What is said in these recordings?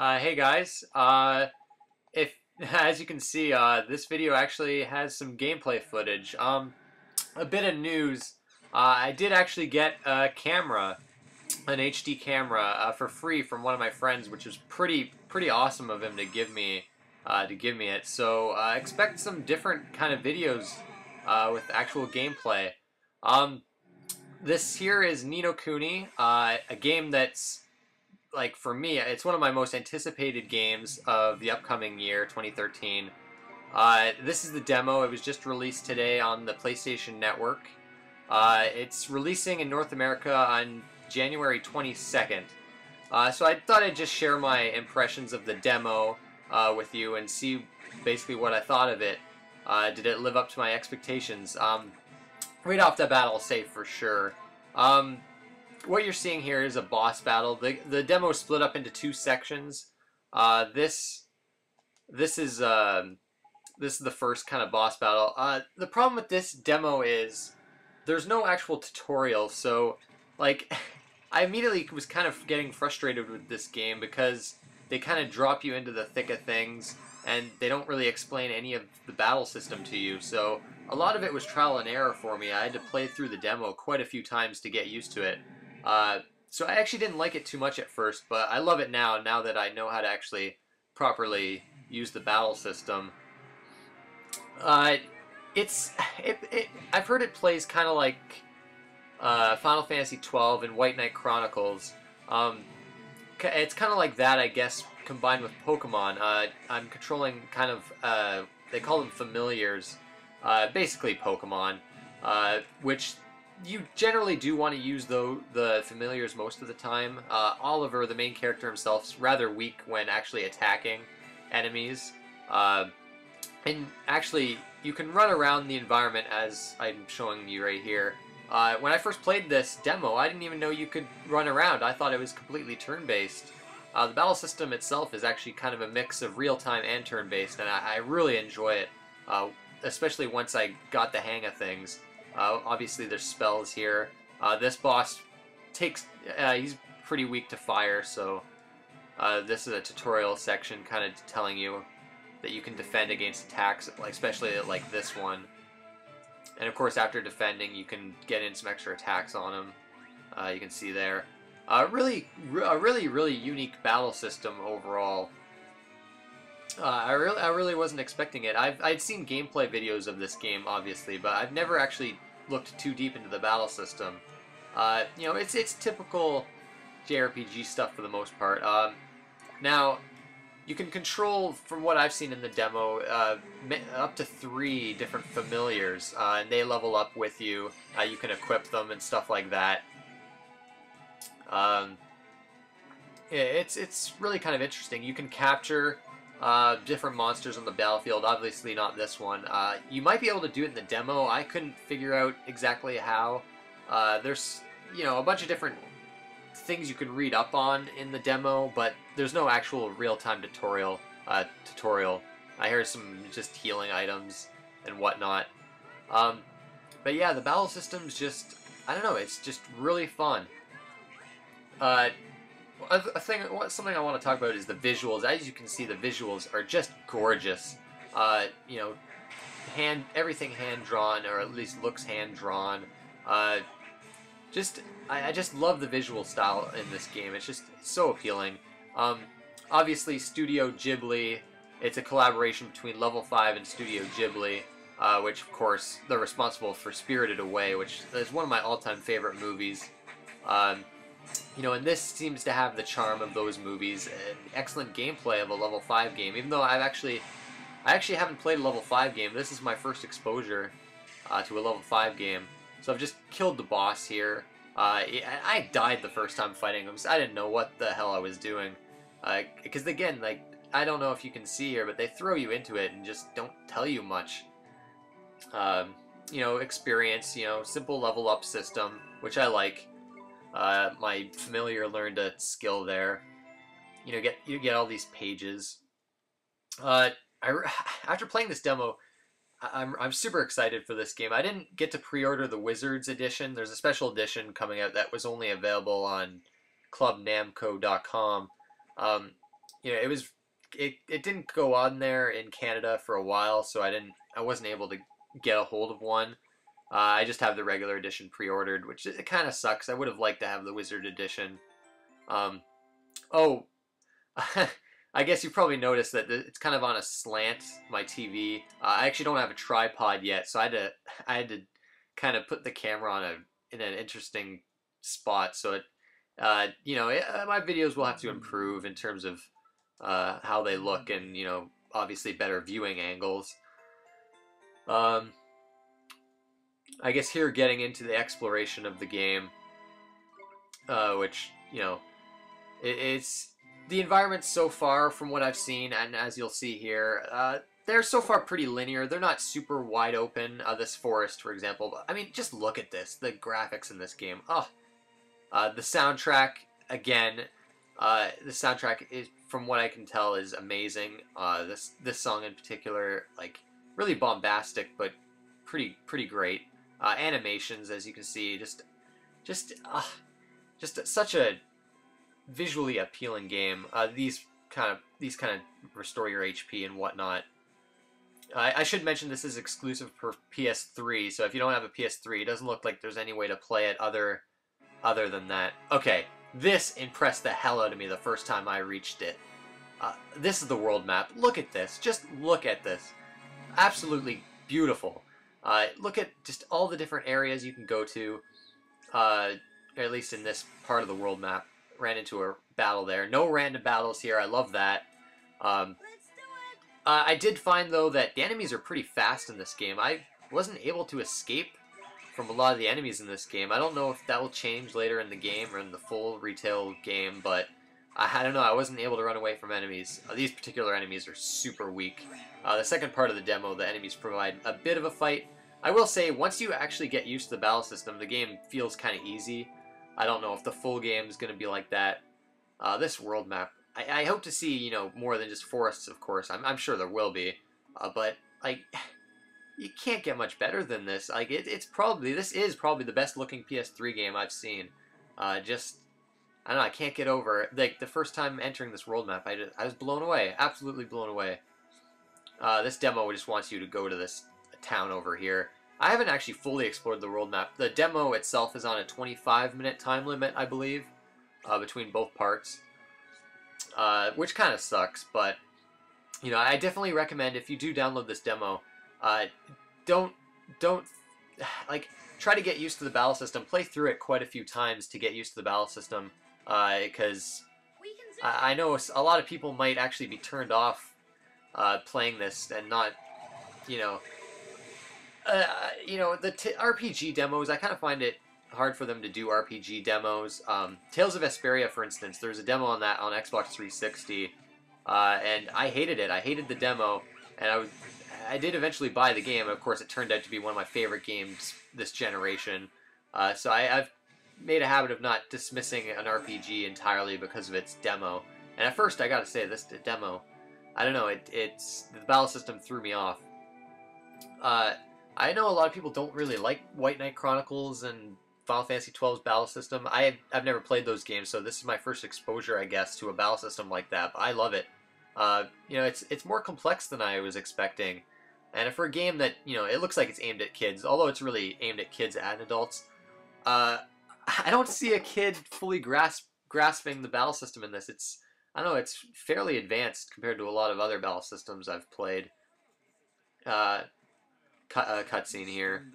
Hey guys, if as you can see, this video actually has some gameplay footage. A bit of news. I did actually get a camera, an HD camera, for free from one of my friends, which was pretty awesome of him to give me it. So expect some different kind of videos with actual gameplay. Um, this here is Ni No Kuni, a game that's like for me, it's one of my most anticipated games of the upcoming year, 2013. This is the demo. It was just released today on the PlayStation Network. It's releasing in North America on January 22nd. So I thought I'd just share my impressions of the demo with you and see basically what I thought of it. Did it live up to my expectations? Right off the bat, I'll say for sure. What you're seeing here is a boss battle. The demo is split up into two sections. This is the first kind of boss battle. The problem with this demo is there's no actual tutorial, so like I immediately was kind of getting frustrated with this game because they kind of drop you into the thick of things and they don't really explain any of the battle system to you. So a lot of it was trial and error for me. I had to play through the demo quite a few times to get used to it. So I actually didn't like it too much at first, but I love it now that I know how to actually properly use the battle system. I've heard it plays kind of like Final Fantasy 12 and White Knight Chronicles. It's kind of like that, I guess, combined with Pokemon. I'm controlling kind of, they call them familiars, basically Pokemon, which you generally do want to use the familiars most of the time. Oliver, the main character himself, is rather weak when actually attacking enemies. And actually, you can run around the environment as I'm showing you right here. When I first played this demo, I didn't even know you could run around. I thought it was completely turn-based. The battle system itself is actually kind of a mix of real-time and turn-based, and I really enjoy it, especially once I got the hang of things. Obviously, there's spells here. This boss he's pretty weak to fire, so this is a tutorial section kind of telling you that you can defend against attacks, like especially like this one. And of course, after defending, you can get in some extra attacks on him. You can see there. A really unique battle system overall. I really wasn't expecting it. I'd seen gameplay videos of this game, obviously, but I've never actually looked too deep into the battle system. You know, it's typical JRPG stuff for the most part. Now, you can control, from what I've seen in the demo, up to 3 different familiars, and they level up with you. You can equip them and stuff like that. It's really kind of interesting. You can capture different monsters on the battlefield. Obviously not this one. You might be able to do it in the demo. I couldn't figure out exactly how. There's, you know, a bunch of different things you can read up on in the demo, but there's no actual real-time tutorial. I hear some just healing items and whatnot. But yeah, the battle system's just, I don't know, it's just really fun. Something I want to talk about is the visuals. As you can see, the visuals are just gorgeous. You know, everything hand-drawn, or at least looks hand-drawn. I just love the visual style in this game. It's just so appealing. Obviously, Studio Ghibli, it's a collaboration between Level 5 and Studio Ghibli, which, of course, they're responsible for Spirited Away, which is one of my all-time favorite movies. You know, and this seems to have the charm of those movies, and excellent gameplay of a Level 5 game. Even though I actually haven't played a Level 5 game, this is my first exposure to a Level 5 game. So I've just killed the boss here. I died the first time fighting him, so I didn't know what the hell I was doing. Because again, like, I don't know if you can see here, but they throw you into it and just don't tell you much. You know, experience, you know, simple level up system, which I like. My familiar learned a skill there. You know, you get all these pages. After playing this demo, I'm super excited for this game. I didn't get to pre-order the Wizards edition. There's a special edition coming out that was only available on clubnamco.com. you know, it didn't go on there in Canada for a while, so I wasn't able to get a hold of one. I just have the regular edition pre-ordered, which it kind of sucks. I would have liked to have the Wizard edition. Um, oh, I guess you probably noticed that it's kind of on a slant, my TV. I actually don't have a tripod yet, so I had to kind of put the camera on in an interesting spot. So you know, my videos will have to improve in terms of how they look, and you know, obviously better viewing angles. Um, I guess here getting into the exploration of the game, which you know, it's the environments so far from what I've seen, and as you'll see here, they're so far pretty linear. They're not super wide open. This forest, for example, but I mean, just look at this. The graphics in this game. Oh, the soundtrack again. The soundtrack is, from what I can tell, is amazing. This song in particular, like really bombastic, but pretty great. Animations, as you can see, just such a visually appealing game. These kind of restore your HP and whatnot. I should mention this is exclusive for PS3, so if you don't have a PS3, it doesn't look like there's any way to play it other than that. Okay, this impressed the hell out of me the first time I reached it. This is the world map. Look at this. Just look at this. Absolutely beautiful. Look at just all the different areas you can go to, at least in this part of the world map. Ran into a battle there. No random battles here. I love that. I did find, though, that the enemies are pretty fast in this game. I wasn't able to escape from a lot of the enemies in this game. I don't know if that will change later in the game or in the full retail game, but I don't know. I wasn't able to run away from enemies. These particular enemies are super weak. The second part of the demo, the enemies provide a bit of a fight. I will say, once you actually get used to the battle system, the game feels kind of easy. I don't know if the full game is going to be like that. This world map, I hope to see, you know, more than just forests, of course. I'm sure there will be. But, like, you can't get much better than this. Like, this is probably the best looking PS3 game I've seen. I don't know, I can't get over it. Like, the first time entering this world map, I was blown away. Absolutely blown away. This demo just wants you to go to this town over here. I haven't actually fully explored the world map. The demo itself is on a 25-minute time limit, I believe, between both parts, which kind of sucks. But you know, I definitely recommend, if you do download this demo, don't like try to get used to the battle system. Play through it quite a few times to get used to the battle system, because I know a lot of people might actually be turned off playing this and not, you know. The RPG demos, I kind of find it hard for them to do RPG demos. Tales of Vesperia, for instance, there's a demo on that on Xbox 360, and I hated it. I hated the demo, and I did eventually buy the game, and of course it turned out to be one of my favorite games this generation. So I've made a habit of not dismissing an RPG entirely because of its demo. And at first, I gotta say, this demo, I don't know, the battle system threw me off. I know a lot of people don't really like White Knight Chronicles and Final Fantasy XII's battle system. I've never played those games, so this is my first exposure, I guess, to a battle system like that. But I love it. You know, it's more complex than I was expecting, and for a game that, you know, it looks like it's aimed at kids, although it's really aimed at kids and adults. I don't see a kid fully grasping the battle system in this. I don't know, it's fairly advanced compared to a lot of other battle systems I've played. Cutscene here.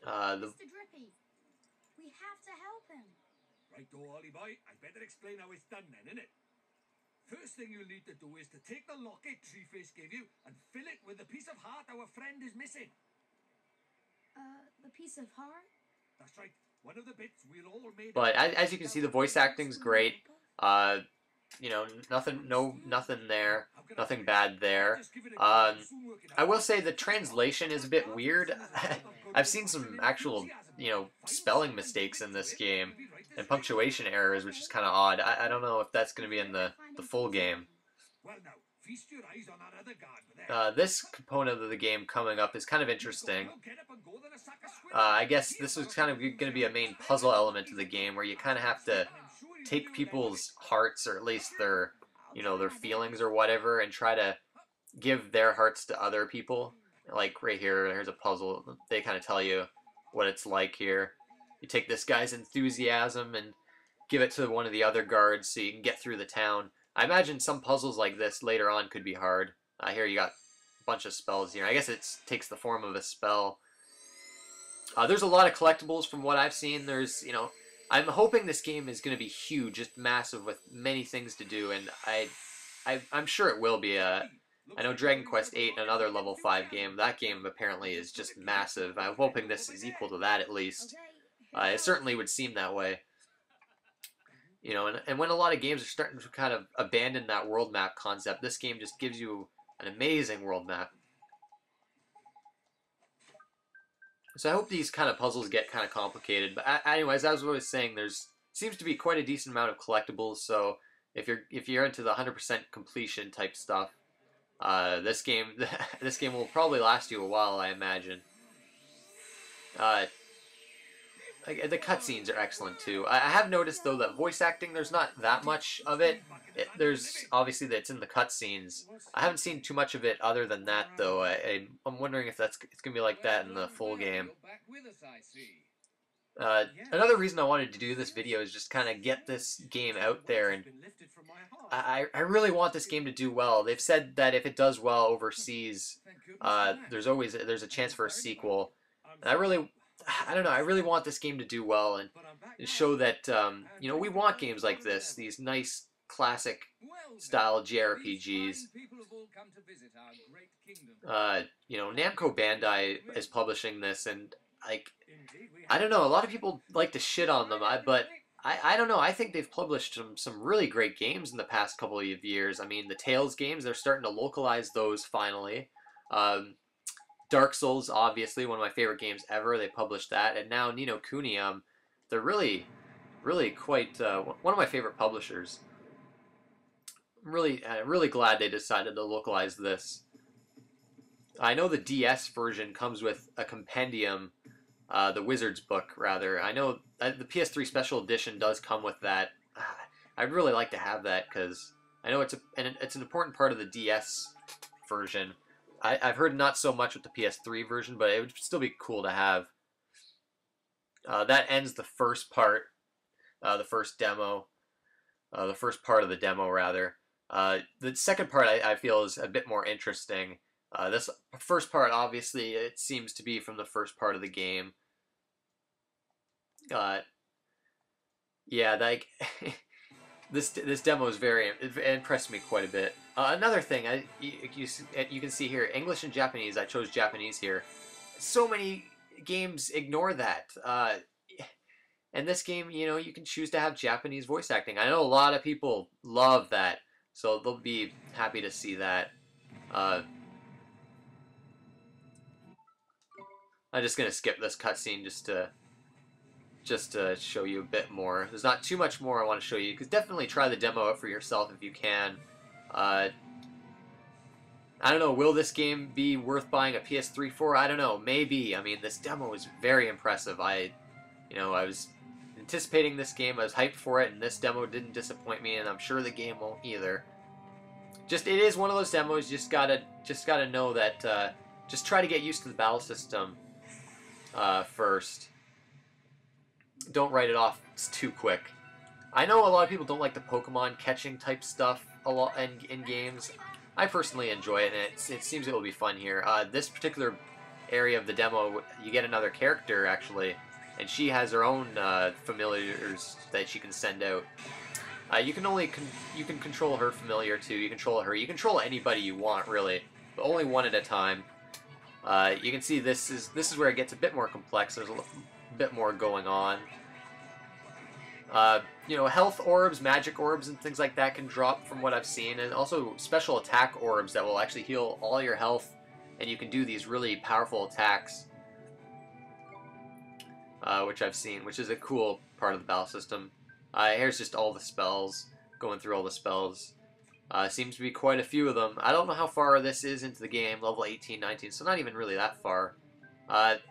Mr. Drippy, we have to help him. Right, Ollie boy, I better explain how it's done then, innit? First thing you'll need to do is to take the locket Treeface gave you and fill it with the piece of heart our friend is missing. The piece of heart? That's right, one of the bits we're all made. But as you can see, the voice acting's great. You know, nothing there, nothing bad there. I will say the translation is a bit weird. I've seen some actual, you know, spelling mistakes in this game and punctuation errors, which is kind of odd. I don't know if that's going to be in the full game. This component of the game coming up is kind of interesting. I guess this is kind of going to be a main puzzle element of the game where you kind of have to take people's hearts, or at least their, their feelings or whatever, and try to give their hearts to other people. Like right here, here's a puzzle. They kind of tell you what it's like here. You take this guy's enthusiasm and give it to one of the other guards so you can get through the town. I imagine some puzzles like this later on could be hard. Here you got a bunch of spells here. I guess it takes the form of a spell. There's a lot of collectibles from what I've seen. There's, I'm hoping this game is going to be huge, just massive with many things to do, and I'm sure it will be. I know Dragon Quest VIII, another level 5 game, that game apparently is just massive. I'm hoping this is equal to that at least. It certainly would seem that way. And when a lot of games are starting to kind of abandon that world map concept, this game just gives you an amazing world map. So I hope these kind of puzzles get kind of complicated. But anyways, as I was saying, there's seems to be quite a decent amount of collectibles. So if you're into the 100% completion type stuff, this game will probably last you a while, I imagine. The cutscenes are excellent too. I have noticed though that voice acting, there's not that much of it. There's obviously that it's in the cutscenes. I haven't seen too much of it other than that though. I'm wondering if it's gonna be like that in the full game. Another reason I wanted to do this video is just kind of get this game out there, and I really want this game to do well. They've said that if it does well overseas, there's a chance for a sequel. And I don't know, I really want this game to do well and show that, we want games like this, these nice classic style JRPGs. Namco Bandai is publishing this, and I don't know, a lot of people like to shit on them, but I don't know, I think they've published some really great games in the past couple of years. I mean, the Tales games, they're starting to localize those finally. Dark Souls, obviously, one of my favorite games ever, they published that, and now Ni No Kuni, they're really quite one of my favorite publishers. I'm really glad they decided to localize this. I know the DS version comes with a compendium, the Wizard's Book, rather. I know the PS3 Special Edition does come with that. I'd really like to have that, because I know it's an important part of the DS version. I've heard not so much with the PS3 version, but it would still be cool to have. That ends the first part, the first demo, the first part of the demo, rather. The second part I feel is a bit more interesting. This first part, obviously, it seems to be from the first part of the game. Yeah, like this demo is it impressed me quite a bit. Another thing, you can see here, English and Japanese. I chose Japanese here. So many games ignore that. And this game, you can choose to have Japanese voice acting. I know a lot of people love that, so they'll be happy to see that. I'm just gonna skip this cutscene just to show you a bit more. There's not too much more I want to show you, because definitely try the demo out for yourself if you can. I don't know, will this game be worth buying a PS3 for? I don't know, maybe. I mean, this demo is very impressive. I was anticipating this game, I was hyped for it, and this demo didn't disappoint me, and I'm sure the game won't either. It is one of those demos, you just gotta know that, just try to get used to the battle system first. Don't write it off too quick. I know a lot of people don't like the Pokemon catching type stuff a lot in games. I personally enjoy it, and it seems it will be fun here. This particular area of the demo, you get another character actually, and she has her own familiars that she can send out. You can control her familiar too. You control anybody you want really, but only one at a time. You can see this is where it gets a bit more complex. There's a bit more going on. Health orbs, magic orbs, and things like that can drop from what I've seen, and also special attack orbs that will actually heal all your health, and you can do these really powerful attacks, which I've seen, which is a cool part of the battle system. Here's just all the spells, going through all the spells. Seems to be quite a few of them. I don't know how far this is into the game, level 18, 19, so not even really that far.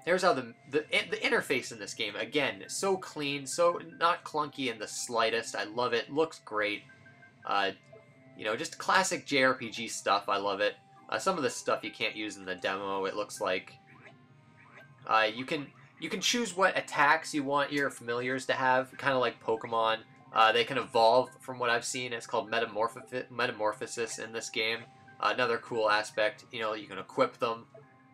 Here's how the interface in this game, again, so clean, so not clunky in the slightest. I love it. Looks great. You know, just classic JRPG stuff. I love it. Some of the stuff you can't use in the demo, it looks like. You can choose what attacks you want your familiars to have, kind of like Pokemon. They can evolve from what I've seen. It's called metamorphosis in this game. Another cool aspect, you know, you can equip them.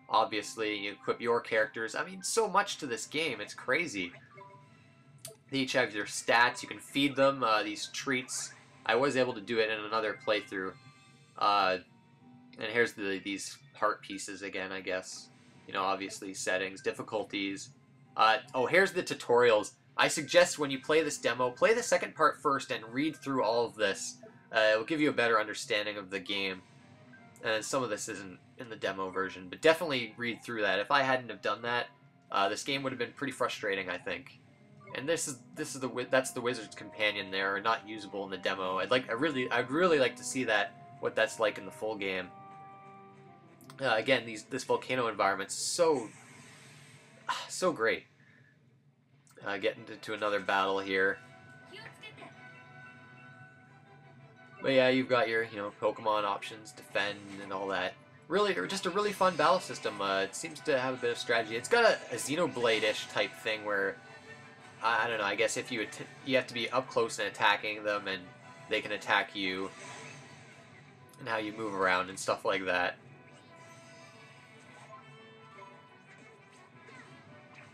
Obviously, you equip your characters. I mean, so much to this game. It's crazy. They each have their stats. You can feed them these treats. I was able to do it in another playthrough. And here's these heart pieces again, I guess. You know, obviously settings, difficulties. Oh, here's the tutorials. I suggest when you play this demo, play the second part first and read through all of this. It will give you a better understanding of the game. And some of this isn't in the demo version, but definitely read through that. If I hadn't have done that, this game would have been pretty frustrating, I think. And that's the Wizard's Companion there, not usable in the demo. I'd really like to see that, what that's like in the full game. Again, this volcano environment's so great. Getting into another battle here. But yeah, you've got your, you know, Pokemon options, defend, and all that. Really, just a really fun battle system. It seems to have a bit of strategy. It's got a Xenoblade-ish type thing where, I don't know, I guess if you have to be up close and attacking them, and they can attack you, and how you move around and stuff like that.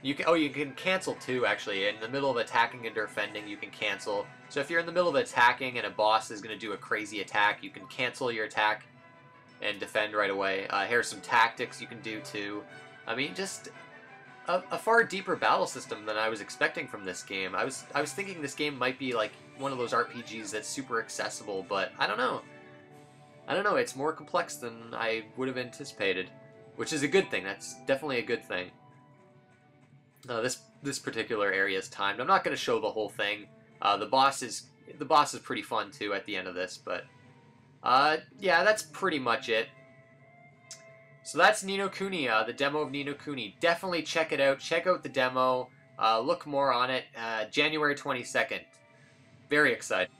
You can cancel too, actually. In the middle of attacking and defending, you can cancel. So if you're in the middle of attacking and a boss is going to do a crazy attack, you can cancel your attack and defend right away. Here's some tactics you can do too. I mean, just a far deeper battle system than I was expecting from this game. I was thinking this game might be like one of those RPGs that's super accessible, but I don't know. I don't know, it's more complex than I would have anticipated, which is a good thing. That's definitely a good thing. This particular area is timed. I'm not going to show the whole thing. The boss is pretty fun too at the end of this, but yeah, that's pretty much it. So that's Ni No Kuni, the demo of Ni No Kuni. Definitely check it out. Check out the demo. Look more on it. January 22nd. Very excited.